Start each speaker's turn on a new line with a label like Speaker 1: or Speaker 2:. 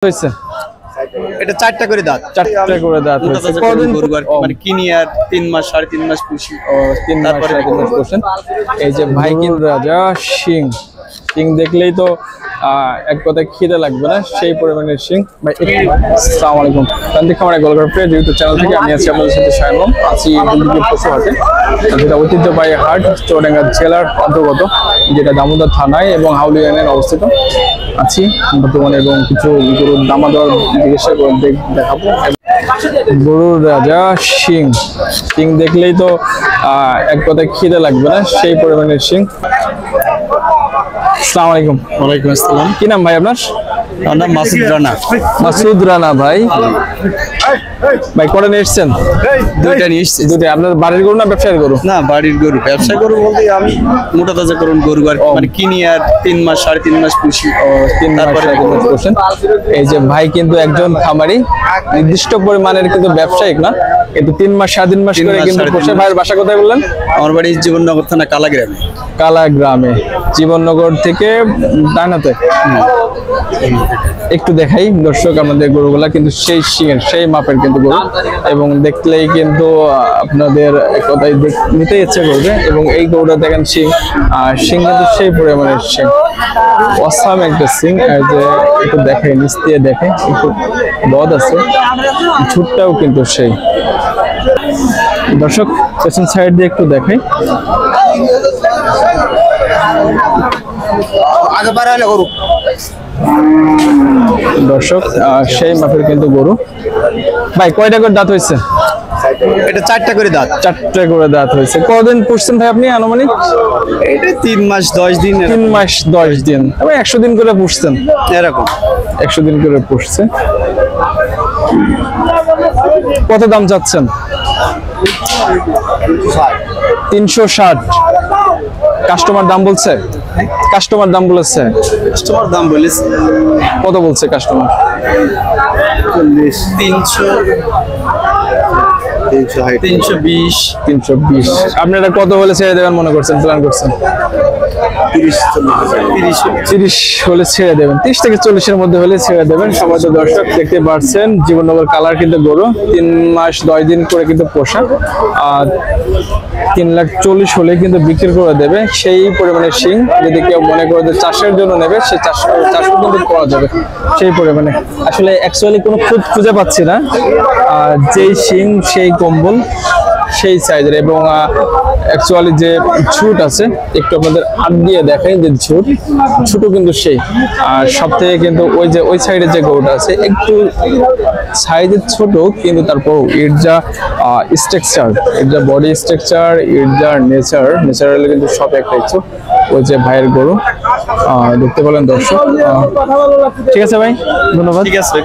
Speaker 1: হইছে
Speaker 2: এটা চারটা করে দাঁত
Speaker 1: হইছে
Speaker 2: কদিন মানে কিনি আর 3 মাস 3.5 মাস পুষি
Speaker 1: ও 3 মাস 3.5 মাস পুষেন। এই যে ভাইকিং রাজা শিং দেখলেই তো এক কথায় খিদে লাগবে না, সেই পরিমাণের শিং। ভাই আসসালামু আলাইকুম, প্রান্তিক খামার গোলঘর প্রিয় ইউটিউব চ্যানেল থেকে আমি আছি আপনাদের সাথে শায়ন। আছি দুলদুলি পশু হাটে, যেটা ঐতিহ্যবাহী হাট চুয়াডাঙ্গা জেলার অন্তর্গত, যেটা দামোদর থানায় এবং হাউলি ইউনিয়নে অবস্থিত আছি বর্তমানে। এবং কিছু গরুর দামাদর জিজ্ঞাসা করে দেখাবো। গরুর রাজা শিং দেখলেই তো এক কথায় খিদে লাগবে না, সেই পরিমাণের শিং। আসসালামু আলাইকুম।
Speaker 2: ওয়ালাইকুম আসসালাম।
Speaker 1: কি নাম ভাই আপনার?
Speaker 2: আমার নাম মাসুদ রানা।
Speaker 1: মাসুদ রানা ভাই। ভাই কটা নিয়ে এসছেন?
Speaker 2: দুইটা নিয়ে এসছি।
Speaker 1: দুটো আপনার বাড়ির গরু না ব্যবসায়ীর গরু?
Speaker 2: না, বাড়ির গরু। ব্যবসা গরু বলতে আমি মোটা তাজা করুন গরু আর মানে কিনি আর 3 মাস 3.5 মাস পুষি।
Speaker 1: ও 3 মাস 3.5 মাস পুষেন। এই যে ভাই কিন্তু একজন খামারি, নির্দিষ্ট পরিমাণের কিন্তু ব্যবসায়িক না, কিন্তু 3 মাস 3.5 মাস করে কিন্তু পুষে। ভাইয়ের বাসা কোথায় বললেন?
Speaker 2: আমার বাড়ি জীবননগর থানা কালাগ্রামে।
Speaker 1: কালাগ্রামে, জীবননগর থেকে ডানাতে। একটু দেখাই দর্শক আমাদের গরুগুলা, কিন্তু সেই শিঙের সেই মাপের কিন্তু গরু, এবং দেখলেই কিন্তু আপনাদের কথাই নিতে ইচ্ছে করবে। এবং এই গরুটা দেখেন শিং কিন্তু সেই পরিমাণের শিং, অসাম একটা শিং। আর যে একটু দেখাই, নিচ দিয়ে দেখে একটু বদ আছে, ঝুটটাও কিন্তু সেই। দর্শক পেছন সাইড দিয়ে একটু দেখাই। দর্শক সেই মাপের কিন্তু গরু। ভাই কয়টা করে দাঁত হয়েছে?
Speaker 2: এটা চারটা করে দাঁত।
Speaker 1: চারটা করে দাঁত হয়েছে। কদিন পুষছেন ভাই আপনি আনুমানিক?
Speaker 2: এটা 3 মাস 10 দিন।
Speaker 1: 3 মাস 10 দিন, তবে 100 দিন করে পুষছেন
Speaker 2: এরকম।
Speaker 1: 100 দিন করে পুষছে। কত দাম চাচ্ছেন? 360। কাস্টমার দাম বলছে? কাস্টমার দাম বলেছে?
Speaker 2: কাস্টমার দাম বলেছে।
Speaker 1: কত বলছে কাস্টমার? 320। আপনারা কত হলে ছেড়ে দেবেন মনে করছেন, প্ল্যান করছেন? 30 হলে ছেড়ে দেবেন, 30 থেকে 40-এর মধ্যে হলে ছেড়ে দেবেন। সবাই তো দর্শক দেখতে পাচ্ছেন জীবননগর কালার কিন্তু গরু, 3 মাস 10 দিন করে কিন্তু পোষা। আর 3,40,000 হলে কিন্তু বিক্রি করে দেবে, সেই পরিমাণে শিং। যদি কেউ মনে করে যে চাষের জন্য নেবে, সেই চাষ কিন্তু করা যাবে সেই পরিমাণে। আসলে অ্যাকচুয়ালি কোনো খুঁজে পাচ্ছি না, যেই শিং সেই কম্বল সেই সাইজের। এবং অ্যাকচুয়ালি যে ঝুট আছে, একটু আপনাদের হাত দিয়ে দেখাই যে ঝুটও কিন্তু সেই। আর সব থেকে কিন্তু ওই সাইডে যে গরুটা আছে একটু সাইজের ছোট, কিন্তু তারপর এর যা স্ট্রাকচার, এর যা বডি স্ট্রাকচার, এর যা নেচারালি কিন্তু সব একটাই। ওই যে ভাইয়ের গরু দেখতে পেলেন দর্শক। ঠিক আছে ভাই, ধন্যবাদ।
Speaker 2: ঠিক আছে।